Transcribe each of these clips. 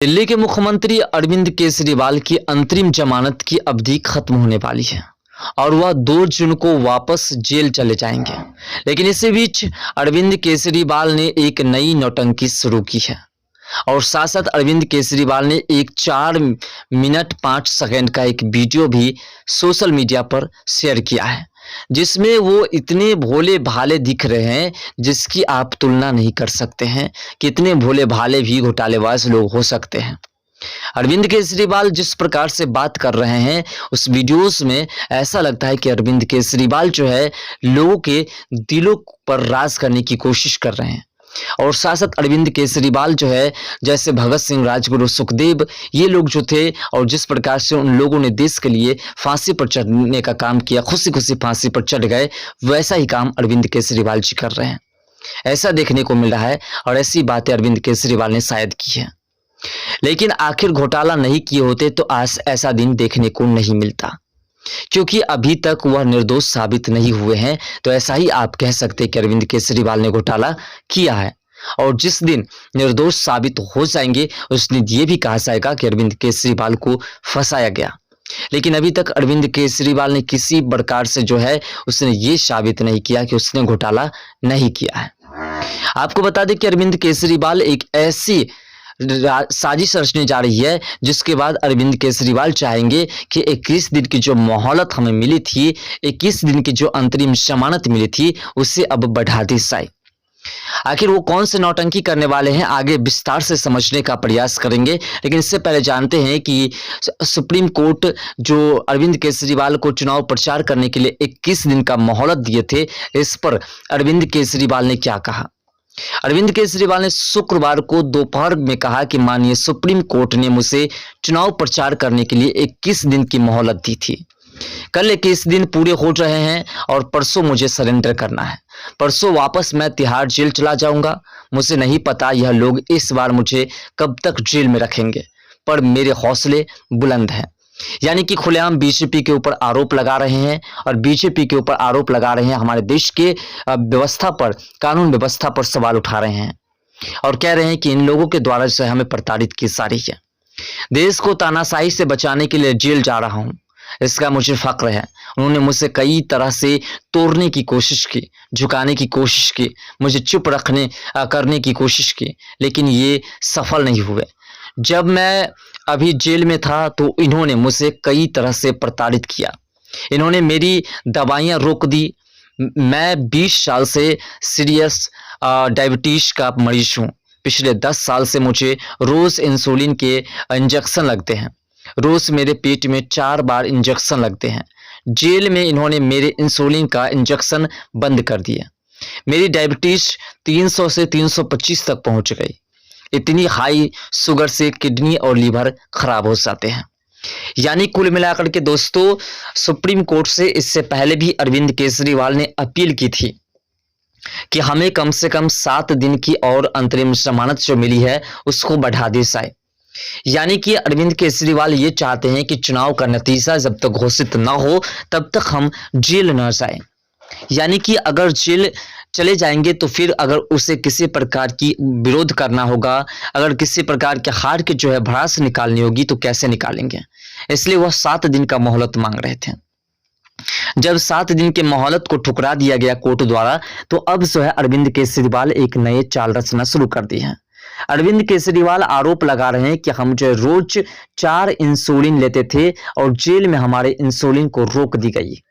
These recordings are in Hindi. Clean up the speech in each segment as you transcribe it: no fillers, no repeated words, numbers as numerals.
दिल्ली के मुख्यमंत्री अरविंद केजरीवाल की अंतरिम जमानत की अवधि खत्म होने वाली है और वह 2 जून को वापस जेल चले जाएंगे। लेकिन इसी बीच अरविंद केजरीवाल ने एक नई नौटंकी शुरू की है और साथ साथ अरविंद केजरीवाल ने एक 4 मिनट 5 सेकंड का एक वीडियो भी सोशल मीडिया पर शेयर किया है, जिसमें वो इतने भोले भाले दिख रहे हैं जिसकी आप तुलना नहीं कर सकते हैं। कितने भोले भाले भी घोटालेबाज लोग हो सकते हैं। अरविंद केजरीवाल जिस प्रकार से बात कर रहे हैं उस वीडियोस में ऐसा लगता है कि अरविंद केजरीवाल जो है लोगों के दिलों पर राज करने की कोशिश कर रहे हैं और साथ साथ अरविंद केजरीवाल जो है जैसे भगत सिंह, राजगुरु, सुखदेव, ये लोग जो थे और जिस प्रकार से उन लोगों ने देश के लिए फांसी पर चढ़ने का काम किया, खुशी खुशी फांसी पर चढ़ गए, वैसा ही काम अरविंद केजरीवाल जी कर रहे हैं। ऐसा देखने को मिल रहा है और ऐसी बातें अरविंद केजरीवाल ने शायद की है। लेकिन आखिर घोटाला नहीं किए होते तो आज ऐसा दिन देखने को नहीं मिलता, क्योंकि अभी तक वह निर्दोष साबित नहीं हुए हैं। तो ऐसा ही आप कह सकते हैं कि अरविंद केजरीवाल ने घोटाला किया है और जिस दिन निर्दोष साबित हो जाएंगे उस दिन ये भी कहा जाएगा कि अरविंद केजरीवाल को फंसाया गया। लेकिन अभी तक अरविंद केजरीवाल ने किसी प्रकार से जो है उसने ये साबित नहीं किया कि उसने घोटाला नहीं किया है। आपको बता दें कि अरविंद केजरीवाल एक ऐसी साजिश रचने जा रही है जिसके बाद अरविंद केजरीवाल चाहेंगे कि 21 दिन की जो मोहलत हमें मिली थी, 21 दिन की जो अंतरिम जमानत मिली थी, उसे अब बढ़ा दी जाए। आखिर वो कौन से नौटंकी करने वाले हैं आगे विस्तार से समझने का प्रयास करेंगे। लेकिन इससे पहले जानते हैं कि सुप्रीम कोर्ट जो अरविंद केजरीवाल को चुनाव प्रचार करने के लिए 21 दिन का मोहलत दिए थे, इस पर अरविंद केजरीवाल ने क्या कहा। अरविंद केजरीवाल ने शुक्रवार को दोपहर में कहा कि माननीय सुप्रीम कोर्ट ने मुझे चुनाव प्रचार करने के लिए 21 दिन की मोहलत दी थी। कल 21 दिन पूरे हो रहे हैं और परसों मुझे सरेंडर करना है। परसों वापस मैं तिहाड़ जेल चला जाऊंगा। मुझे नहीं पता यह लोग इस बार मुझे कब तक जेल में रखेंगे, पर मेरे हौसले बुलंद हैं। यानी कि खुलेआम बीजेपी के ऊपर आरोप लगा रहे हैं और बीजेपी के ऊपर आरोप लगा रहे हैं, हमारे देश के व्यवस्था पर, कानून व्यवस्था पर सवाल उठा रहे हैं और कह रहे हैं कि इन लोगों के द्वारा जो हमें प्रताड़ित की जा रही है। देश को तानाशाही से बचाने के लिए जेल जा रहा हूं, इसका मुझे फक्र है। उन्होंने मुझसे कई तरह से तोड़ने की कोशिश की, झुकाने की कोशिश की, मुझे चुप करने की कोशिश की, लेकिन ये सफल नहीं हुए। जब मैं अभी जेल में था तो इन्होंने मुझसे कई तरह से प्रताड़ित किया। इन्होंने मेरी दवाइयां रोक दी। मैं 20 साल से सीरियस डायबिटीज का मरीज हूँ। पिछले 10 साल से मुझे रोज इंसुलिन के इंजेक्शन लगते हैं। रोज मेरे पेट में 4 बार इंजेक्शन लगते हैं। जेल में इन्होंने मेरे इंसुलिन का इंजेक्शन बंद कर दिया। मेरी डायबिटीज 300 से 325 तक पहुंच गई। इतनी हाई शुगर से किडनी और लीवर खराब हो जाते हैं। यानी कुल मिलाकर के दोस्तों, सुप्रीम कोर्ट से इससे पहले भी अरविंद केजरीवाल ने अपील की थी कि हमें कम से कम 7 दिन की और अंतरिम जमानत जो मिली है उसको बढ़ा दी जाए। यानी कि अरविंद केजरीवाल ये चाहते हैं कि चुनाव का नतीजा जब तक घोषित न हो तब तक हम जेल न जाएं। यानी कि अगर जेल चले जाएंगे तो फिर अगर उसे किसी प्रकार की विरोध करना होगा, अगर किसी प्रकार के हार के जो है भड़ास निकालनी होगी तो कैसे निकालेंगे। इसलिए वह 7 दिन का मोहलत मांग रहे थे। जब 7 दिन के मोहलत को ठुकरा दिया गया कोर्ट द्वारा, तो अब जो है अरविंद केजरीवाल एक नए चाल रचना शुरू कर दी है। अरविंद केजरीवाल आरोप लगा रहे हैं कि हम जो रोज 4 इंसुलिन लेते थे और जेल में हमारे इंसुलिन को रोक दी गई।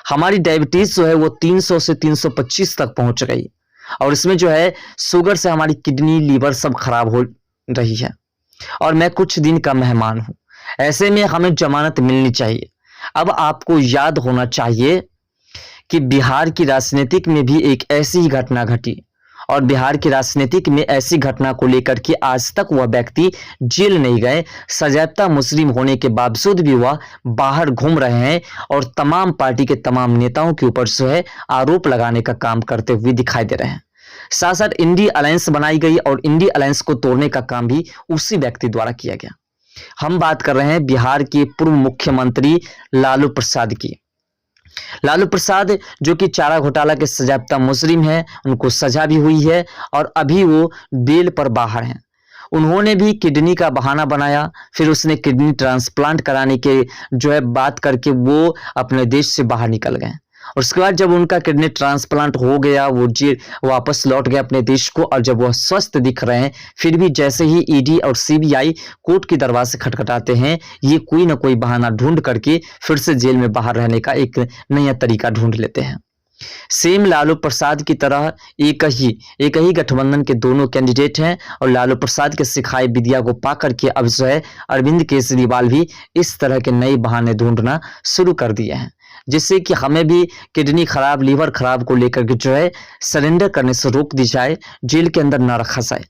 हमारी डायबिटीज जो है वो 300 से 325 तक पहुंच गई और इसमें जो है शुगर से हमारी किडनी, लीवर सब खराब हो रही है और मैं कुछ दिन का मेहमान हूं। ऐसे में हमें जमानत मिलनी चाहिए। अब आपको याद होना चाहिए कि बिहार की राजनीतिक में भी एक ऐसी ही घटना घटी और बिहार की राजनीतिक में ऐसी घटना को लेकर के आज तक वह व्यक्ति जेल नहीं गए। सजायाफ्ता मुस्लिम होने के बावजूद भी वह बाहर घूम रहे हैं और तमाम पार्टी के तमाम नेताओं के ऊपर जो है आरोप लगाने का काम करते हुए दिखाई दे रहे हैं। साथ साथ इंडी अलायंस बनाई गई और इंडी अलायंस को तोड़ने का काम भी उसी व्यक्ति द्वारा किया गया। हम बात कर रहे हैं बिहार के पूर्व मुख्यमंत्री लालू प्रसाद की। लालू प्रसाद जो कि चारा घोटाला के सजायाफ्ता मुजरिम हैं, उनको सजा भी हुई है और अभी वो बेल पर बाहर हैं। उन्होंने भी किडनी का बहाना बनाया, फिर उसने किडनी ट्रांसप्लांट कराने के जो है बात करके वो अपने देश से बाहर निकल गए। और उसके बाद जब उनका किडनी ट्रांसप्लांट हो गया, वो जेल वापस लौट गए अपने देश को, और जब वह स्वस्थ दिख रहे हैं, फिर भी जैसे ही ईडी और सीबीआई कोर्ट के दरवाजे खटखटाते हैं, ये कोई ना कोई बहाना ढूंढ करके फिर से जेल में बाहर रहने का एक नया तरीका ढूंढ लेते हैं। सेम लालू प्रसाद की तरह एक ही गठबंधन के दोनों कैंडिडेट हैं, और लालू प्रसाद के सिखाए विद्या को पा करके अब जो है अरविंद केजरीवाल भी इस तरह के नए बहाने ढूंढना शुरू कर दिए हैं, जिससे कि हमें भी किडनी खराब, लीवर खराब को लेकर के जो है सरेंडर करने से रोक दी जाए, जेल के अंदर न रखा जाए,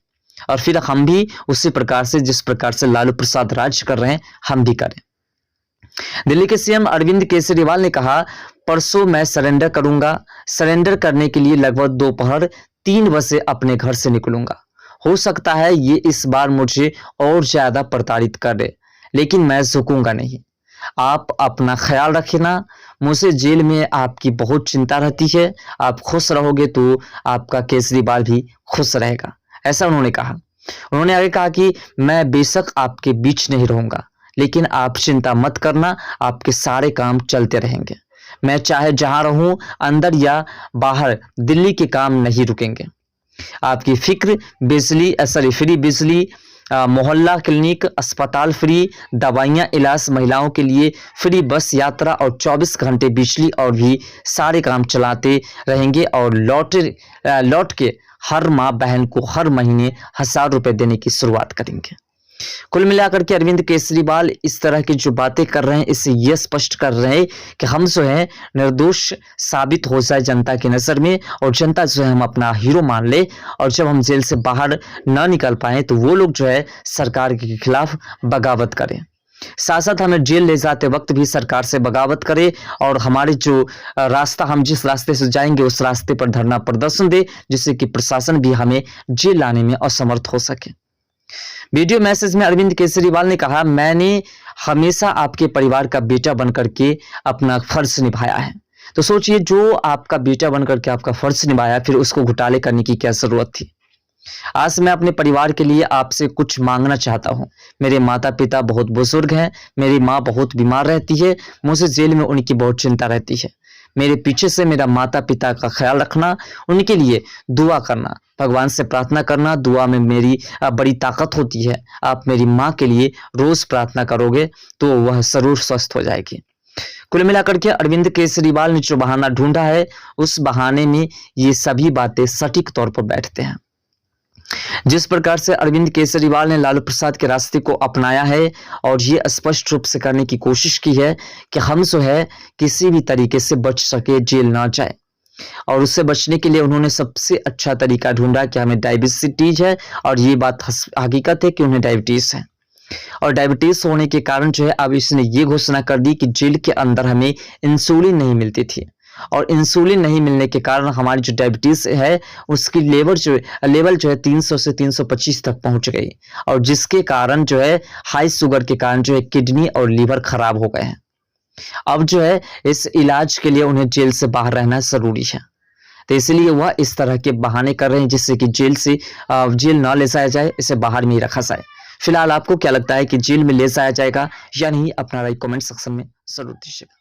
और फिर हम भी उसी प्रकार से, जिस प्रकार से लालू प्रसाद राज कर रहे हैं, हम भी करें। दिल्ली के सीएम अरविंद केजरीवाल ने कहा, परसों मैं सरेंडर करूंगा। सरेंडर करने के लिए लगभग दोपहर 3 बजे अपने घर से निकलूंगा। हो सकता है ये इस बार मुझे और ज्यादा प्रताड़ित कर दे, लेकिन मैं झुकूंगा नहीं। आप अपना ख्याल रखना। मुझे जेल में आपकी बहुत चिंता रहती है। आप खुश रहोगे तो आपका केजरीवाल भी खुश रहेगा, ऐसा उन्होंने कहा। उन्होंने आगे कहा कि मैं बेशक आपके बीच नहीं रहूंगा, लेकिन आप चिंता मत करना, आपके सारे काम चलते रहेंगे। मैं चाहे जहां रहूं, अंदर या बाहर, दिल्ली के काम नहीं रुकेंगे। आपकी फिक्र बिजली, फ्री बिजली, मोहल्ला क्लिनिक, अस्पताल फ्री, दवाइयां, इलाज, महिलाओं के लिए फ्री बस यात्रा और 24 घंटे बिजली, और भी सारे काम चलाते रहेंगे। और लौट के हर माँ बहन को हर महीने 1000 रुपए देने की शुरुआत करेंगे। कुल मिलाकर के अरविंद केजरीवाल इस तरह की जो बातें कर रहे हैं, इससे यह स्पष्ट कर रहे हैं कि हम जो है निर्दोष साबित हो जाए जनता की नजर में, और जनता जो है हम अपना हीरो मान ले, और जब हम जेल से बाहर न निकल पाए तो वो लोग जो है सरकार के खिलाफ बगावत करें। साथ साथ हमें जेल ले जाते वक्त भी सरकार से बगावत करे, और हमारे जो रास्ता, हम जिस रास्ते से जाएंगे उस रास्ते पर धरना प्रदर्शन दे, जिससे कि प्रशासन भी हमें जेल लाने में असमर्थ हो सके। वीडियो मैसेज में अरविंद केजरीवाल ने कहा, मैंने हमेशा आपके परिवार का बेटा बनकर के अपना फर्ज निभाया है। तो सोचिए, जो आपका बेटा बनकर के आपका फर्ज निभाया, फिर उसको घोटाले करने की क्या जरूरत थी। आज मैं अपने परिवार के लिए आपसे कुछ मांगना चाहता हूं। मेरे माता पिता बहुत बुजुर्ग हैं, मेरी माँ बहुत बीमार रहती है, मुझे जेल में उनकी बहुत चिंता रहती है। मेरे पीछे से मेरा माता पिता का ख्याल रखना, उनके लिए दुआ करना, भगवान से प्रार्थना करना। दुआ में मेरी बड़ी ताकत होती है। आप मेरी माँ के लिए रोज प्रार्थना करोगे तो वह जरूर स्वस्थ हो जाएगी। कुल मिलाकर के अरविंद केजरीवाल ने जो बहाना ढूंढा है, उस बहाने में ये सभी बातें सटीक तौर पर बैठते हैं। जिस प्रकार से अरविंद केजरीवाल ने लालू प्रसाद के रास्ते को अपनाया है, और ये स्पष्ट रूप से करने की कोशिश की है कि हम जो है किसी भी तरीके से बच सके, जेल ना जाए। और उससे बचने के लिए उन्होंने सबसे अच्छा तरीका ढूंढा कि हमें डायबिटीज है, और ये बात हकीकत है कि उन्हें डायबिटीज है। और डायबिटीज होने के कारण जो है अब इसने ये घोषणा कर दी कि जेल के अंदर हमें इंसुलिन नहीं मिलती थी, और इंसुलिन नहीं मिलने के कारण हमारी जो डायबिटीज है उसकी लेवल जो है 300 से 325 तक पहुंच गई, और जिसके कारण जो है हाई शुगर के कारण जो है किडनी और लीवर खराब हो गए हैं। अब जो है इस इलाज के लिए उन्हें जेल से बाहर रहना जरूरी है, तो इसलिए वह इस तरह के बहाने कर रहे हैं जिससे कि जेल ना ले जाया जाए, इसे बाहर में ही रखा जाए। फिलहाल आपको क्या लगता है कि जेल में ले जाया जाएगा या नहीं? अपना राय कमेंट सेक्शन में जरूर दीजिएगा।